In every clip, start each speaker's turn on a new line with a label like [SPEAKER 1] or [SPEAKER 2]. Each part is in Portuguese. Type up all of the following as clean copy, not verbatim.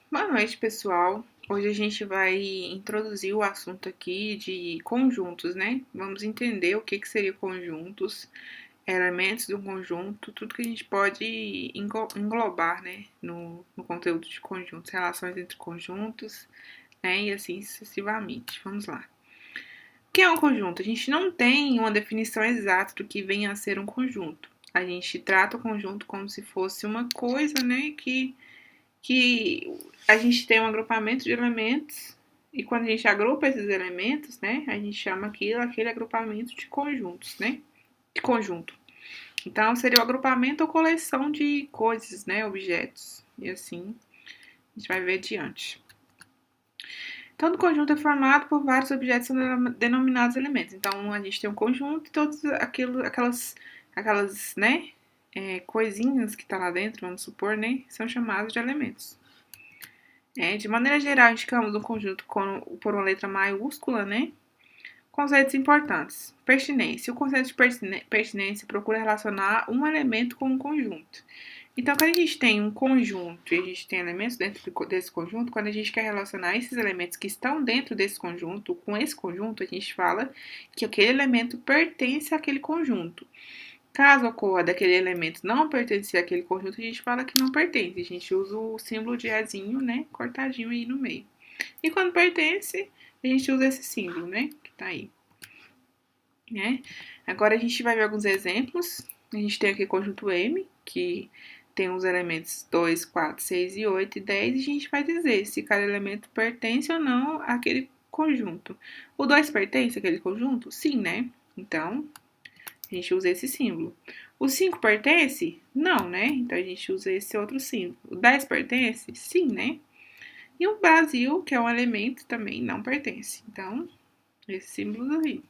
[SPEAKER 1] Boa noite, pessoal. Hoje a gente vai introduzir o assunto aqui de conjuntos, né? Vamos entender o que seria conjuntos, elementos de um conjunto, tudo que a gente pode englobar, né, no conteúdo de conjuntos, relações entre conjuntos, né, e assim sucessivamente. Vamos lá. O que é um conjunto? A gente não tem uma definição exata do que venha a ser um conjunto. A gente trata o conjunto como se fosse uma coisa, né, que a gente tem um agrupamento de elementos e quando a gente agrupa esses elementos, né, a gente chama aquele agrupamento de conjuntos, né, de conjunto. Então, seria o agrupamento ou coleção de coisas, né, objetos. E assim, a gente vai ver adiante. Todo conjunto é formado por vários objetos denominados elementos. Então, a gente tem um conjunto e todas aquelas, né, coisinhas que tá lá dentro, vamos supor, né, são chamadas de elementos. De maneira geral, indicamos um conjunto por uma letra maiúscula, né? Conceitos importantes. Pertinência. O conceito de pertinência procura relacionar um elemento com um conjunto. Então, quando a gente tem um conjunto e a gente tem elementos dentro desse conjunto, quando a gente quer relacionar esses elementos que estão dentro desse conjunto com esse conjunto, a gente fala que aquele elemento pertence àquele conjunto. Caso ocorra daquele elemento não pertencer àquele conjunto, a gente fala que não pertence. A gente usa o símbolo de ezinho, né? Cortadinho aí no meio. E quando pertence, a gente usa esse símbolo, né? Que tá aí. Né? Agora a gente vai ver alguns exemplos. A gente tem aqui o conjunto M, que tem os elementos 2, 4, 6 e 8 e 10. E a gente vai dizer se cada elemento pertence ou não àquele conjunto. O 2 pertence àquele conjunto? Sim, né? Então, a gente usa esse símbolo. O 5 pertence? Não, né? Então a gente usa esse outro símbolo. O 10 pertence? Sim, né? E o Brasil, que é um elemento, também não pertence. Então, esse símbolo aí.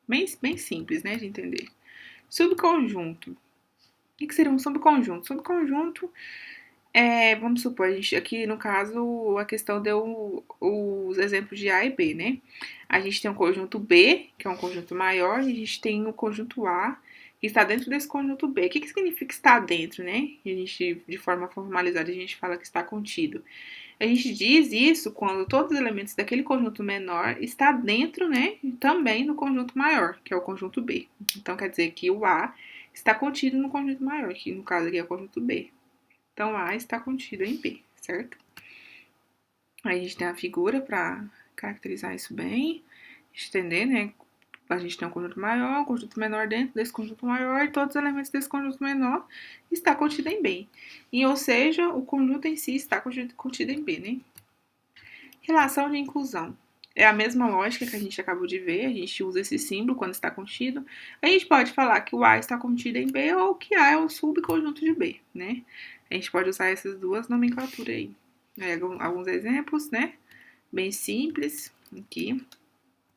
[SPEAKER 1] Bem simples, né, de entender. Subconjunto. O que seria um subconjunto? Subconjunto vamos supor, a gente aqui no caso a questão deu os exemplos de A e B, né? A gente tem um conjunto B, que é um conjunto maior, e a gente tem o conjunto A, que está dentro desse conjunto B. O que significa estar dentro, né? E a gente, de forma formalizada, a gente fala que está contido. A gente diz isso quando todos os elementos daquele conjunto menor está dentro, né, também do conjunto maior, que é o conjunto B. Então quer dizer que o A está contido no conjunto maior, que no caso aqui é o conjunto B. Então A está contido em B, certo? Aí a gente tem a figura para caracterizar isso bem, entender, né? A gente tem um conjunto maior, um conjunto menor dentro desse conjunto maior, e todos os elementos desse conjunto menor está contido em B. E, ou seja, o conjunto em si está contido em B, né? Relação de inclusão. É a mesma lógica que a gente acabou de ver, a gente usa esse símbolo quando está contido. A gente pode falar que o A está contido em B ou que A é um subconjunto de B, né? A gente pode usar essas duas nomenclaturas aí. Alguns exemplos, né? Bem simples aqui.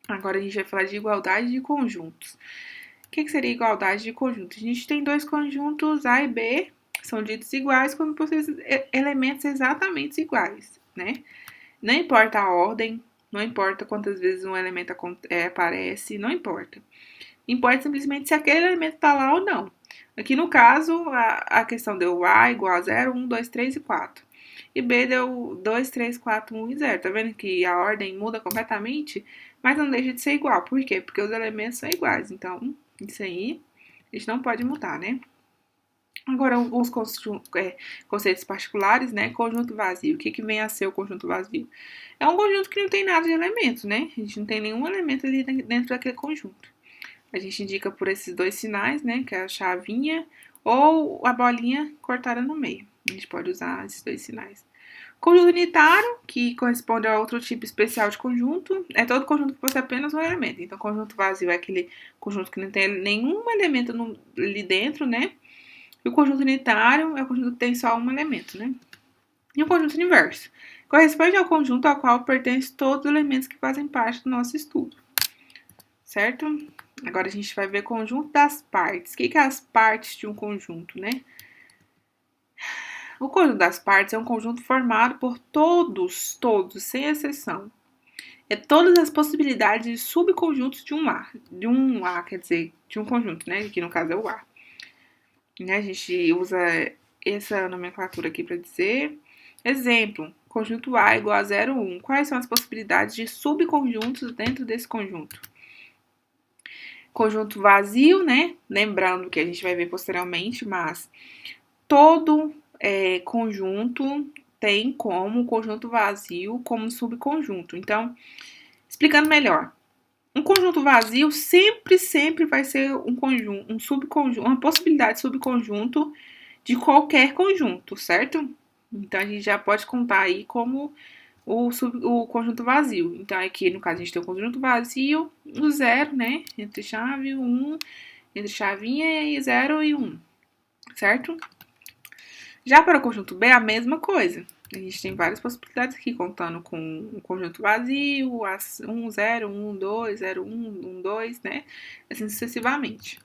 [SPEAKER 1] Agora a gente vai falar de igualdade de conjuntos. O que seria igualdade de conjuntos? A gente tem dois conjuntos A e B, são ditos iguais quando possuem elementos exatamente iguais, né? Não importa a ordem, não importa quantas vezes um elemento aparece, não importa. Importa simplesmente se aquele elemento está lá ou não. Aqui no caso, a questão deu A igual a 0, 1, 2, 3 e 4. E B deu 2, 3, 4, 1 e 0. Tá vendo que a ordem muda completamente? Mas não deixa de ser igual. Por quê? Porque os elementos são iguais. Então, isso aí a gente não pode mudar, né? Agora, alguns conceitos particulares, né? Conjunto vazio. O que vem a ser o conjunto vazio? É um conjunto que não tem nada de elementos, né? A gente não tem nenhum elemento ali dentro daquele conjunto. A gente indica por esses dois sinais, né? Que é a chavinha ou a bolinha cortada no meio. A gente pode usar esses dois sinais. Conjunto unitário, que corresponde a outro tipo especial de conjunto, é todo conjunto que possui apenas um elemento. Então, conjunto vazio é aquele conjunto que não tem nenhum elemento ali dentro, né? E o conjunto unitário é o conjunto que tem só um elemento, né? E o conjunto inverso corresponde ao conjunto ao qual pertencem todos os elementos que fazem parte do nosso estudo, certo? Agora a gente vai ver o conjunto das partes. O que é as partes de um conjunto, né? O conjunto das partes é um conjunto formado por todos, sem exceção. É todas as possibilidades de subconjuntos de um A, quer dizer, de um conjunto, né? Que no caso é o A. Né? A gente usa essa nomenclatura aqui para dizer. Exemplo, conjunto A igual a 0, 1. Quais são as possibilidades de subconjuntos dentro desse conjunto? Conjunto vazio, né? Lembrando que a gente vai ver posteriormente, mas todo conjunto tem como conjunto vazio como subconjunto. Então, explicando melhor. Um conjunto vazio sempre vai ser um conjunto, um subconjunto, uma possibilidade de subconjunto de qualquer conjunto, certo? Então, a gente já pode contar aí como o conjunto vazio. Então, aqui, no caso, a gente tem o conjunto vazio, o 0, né? Entre chave, 1, entre chavinha e 0 e 1, certo? Já para o conjunto B, a mesma coisa. A gente tem várias possibilidades aqui, contando com o conjunto vazio, 1, 0, 1, 2, 0, 1, 1, 2, né? Assim sucessivamente.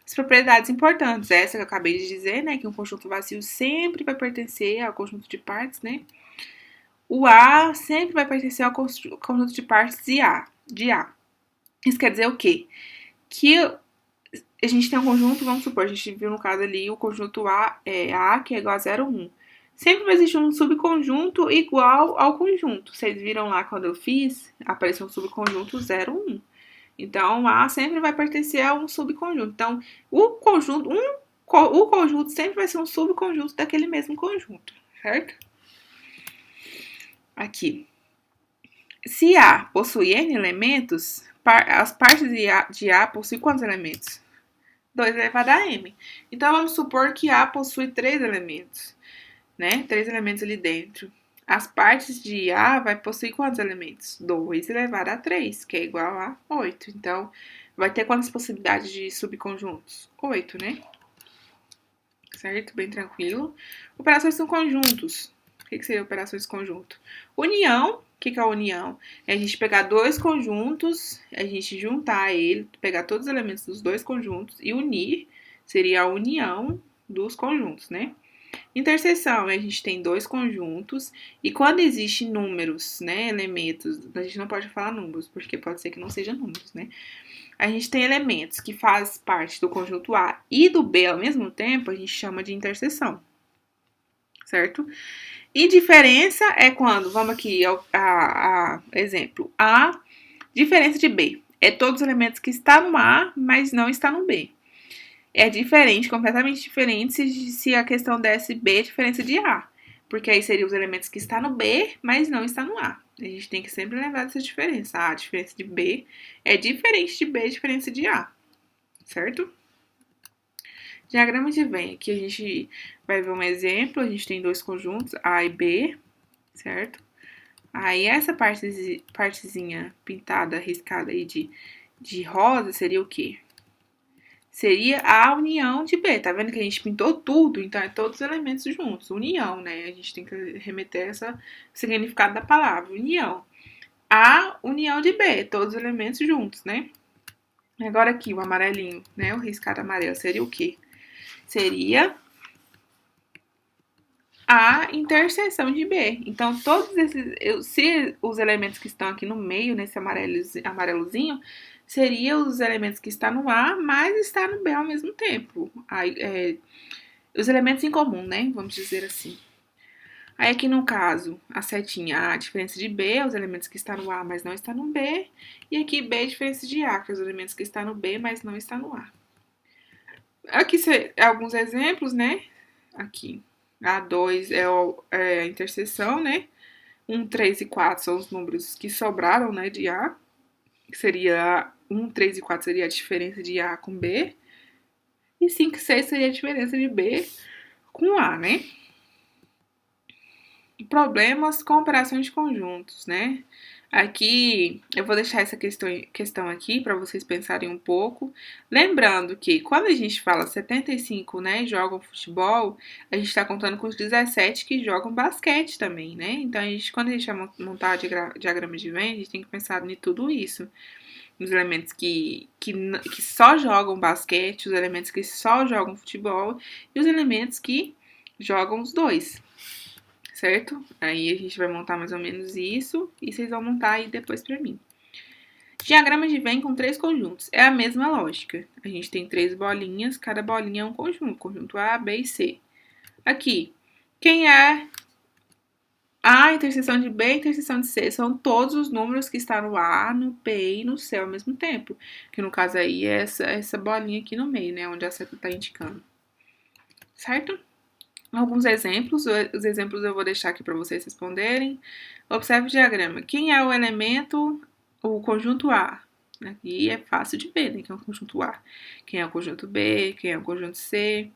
[SPEAKER 1] As propriedades importantes, essa que eu acabei de dizer, né? Que um conjunto vazio sempre vai pertencer ao conjunto de partes, né? O A sempre vai pertencer ao conjunto de partes de A. Isso quer dizer o quê? Que a gente tem um conjunto, vamos supor, a gente viu no caso ali o conjunto A, que é igual a 0, 1. Sempre vai existir um subconjunto igual ao conjunto. Vocês viram lá quando eu fiz, apareceu um subconjunto 0, 1. Então, A sempre vai pertencer a um subconjunto. Então, o conjunto sempre vai ser um subconjunto daquele mesmo conjunto, certo? Aqui. Se A possui N elementos, as partes de A possuem quantos elementos? 2 elevado a M. Então, vamos supor que A possui 3 elementos, né? 3 elementos ali dentro. As partes de A vai possuir quantos elementos? 2 elevado a 3, que é igual a 8. Então, vai ter quantas possibilidades de subconjuntos? 8, né? Certo? Bem tranquilo. Operações são conjuntos. O que seria operações conjunto? União. O que é a união? É a gente pegar dois conjuntos, a gente juntar ele, pegar todos os elementos dos dois conjuntos e unir. Seria a união dos conjuntos, né? Interseção, a gente tem dois conjuntos e quando existe números, né, elementos, a gente não pode falar números, porque pode ser que não sejam números, né? A gente tem elementos que fazem parte do conjunto A e do B ao mesmo tempo, a gente chama de interseção, certo? E diferença é quando, vamos aqui, exemplo, A, diferença de B, é todos os elementos que está no A, mas não está no B. É diferente, completamente diferente, se a questão desse B é diferença de A. Porque aí seriam os elementos que está no B, mas não está no A. A gente tem que sempre lembrar dessa diferença. A diferença de B é diferente de B, diferença de A. Certo? Diagrama de Venn. Aqui a gente vai ver um exemplo. A gente tem dois conjuntos, A e B, certo? Aí essa partezinha pintada, riscada aí de rosa seria o quê? Seria a união de B. Tá vendo que a gente pintou tudo? Então, é todos os elementos juntos. União, né? A gente tem que remeter esse significado da palavra, união. A união de B, todos os elementos juntos, né? Agora aqui, o amarelinho, né? O riscado amarelo seria o quê? Seria a interseção de B. Então, todos esses... Se os elementos que estão aqui no meio, nesse amarelozinho, seriam os elementos que estão no A, mas está no B ao mesmo tempo. Aí, os elementos em comum, né? Vamos dizer assim. Aí aqui no caso, a setinha A, a diferença de B, os elementos que estão no A, mas não está no B. E aqui B, a diferença de A, que é os elementos que estão no B, mas não está no A. Aqui alguns exemplos, né? Aqui. A2 é a interseção, né? 1, 3 e 4 são os números que sobraram, né, de A. Que seria 1, 3 e 4 seria a diferença de A com B. E 5 e 6 seria a diferença de B com A, né? Problemas com operações de conjuntos, né? Aqui eu vou deixar essa questão aqui para vocês pensarem um pouco. Lembrando que quando a gente fala 75, né, jogam futebol, a gente está contando com os 17 que jogam basquete também, né? Então, quando a gente vai montar diagrama de Venn, a gente tem que pensar em tudo isso. Os elementos que só jogam basquete, os elementos que só jogam futebol e os elementos que jogam os dois. Certo? Aí a gente vai montar mais ou menos isso e vocês vão montar aí depois pra mim. Diagrama de Venn com 3 conjuntos. É a mesma lógica. A gente tem 3 bolinhas, cada bolinha é um conjunto. Conjunto A, B e C. Aqui, quem é A interseção de B e interseção de C são todos os números que estão no A, no B e no C ao mesmo tempo. Que no caso aí é essa bolinha aqui no meio, né? Onde a seta está indicando. Certo? Alguns exemplos. Os exemplos eu vou deixar aqui para vocês responderem. Observe o diagrama. Quem é o elemento, o conjunto A? Aqui é fácil de ver, né? Que é o conjunto A. Quem é o conjunto B? Quem é o conjunto C?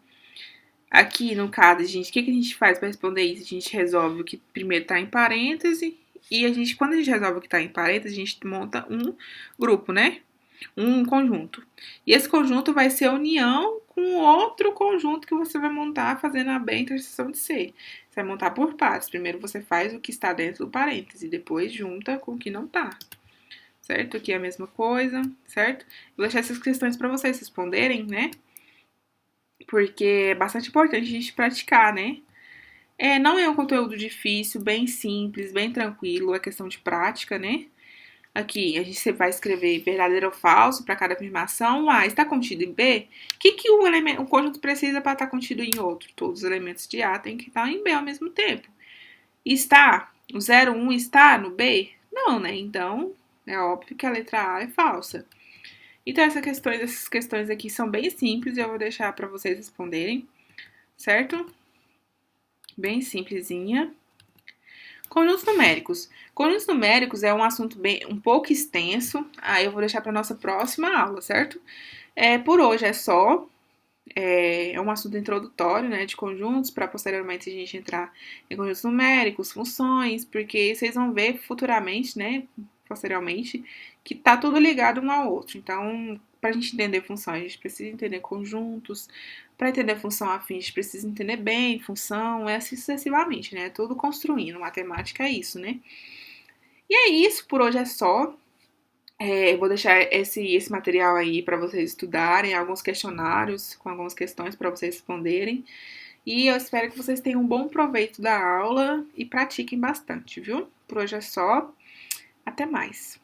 [SPEAKER 1] Aqui, no caso, gente, o que a gente faz para responder isso? A gente resolve o que primeiro está em parêntese e quando a gente resolve o que está em parêntese, a gente monta um grupo, né? Um conjunto. E esse conjunto vai ser a união com outro conjunto que você vai montar fazendo a B interseção de C. Você vai montar por partes. Primeiro você faz o que está dentro do parêntese, depois junta com o que não está. Certo? Aqui é a mesma coisa, certo? Vou deixar essas questões para vocês responderem, né? Porque é bastante importante a gente praticar, né? Não é um conteúdo difícil, bem simples, bem tranquilo, é questão de prática, né? Aqui, a gente vai escrever verdadeiro ou falso para cada afirmação. A está contido em B. O que o conjunto precisa para estar contido em outro? Todos os elementos de A têm que estar em B ao mesmo tempo. Está, o 0, 1 está no B? Não, né? Então, é óbvio que a letra A é falsa. Então, essas questões aqui são bem simples e eu vou deixar para vocês responderem, certo? Bem simplesinha. Conjuntos numéricos. Conjuntos numéricos é um assunto um pouco extenso. Aí eu vou deixar para nossa próxima aula, certo? Por hoje é só. É um assunto introdutório, né, de conjuntos, para posteriormente a gente entrar em conjuntos numéricos, funções, porque vocês vão ver futuramente, né, posteriormente, que tá tudo ligado um ao outro. Então, para a gente entender funções, a gente precisa entender conjuntos. Para entender função afim, a gente precisa entender bem função, assim sucessivamente, né? Tudo construindo. Matemática é isso, né? E é isso, por hoje é só. Eu vou deixar esse material aí para vocês estudarem, alguns questionários com algumas questões para vocês responderem. E eu espero que vocês tenham um bom proveito da aula e pratiquem bastante, viu? Por hoje é só. Até mais.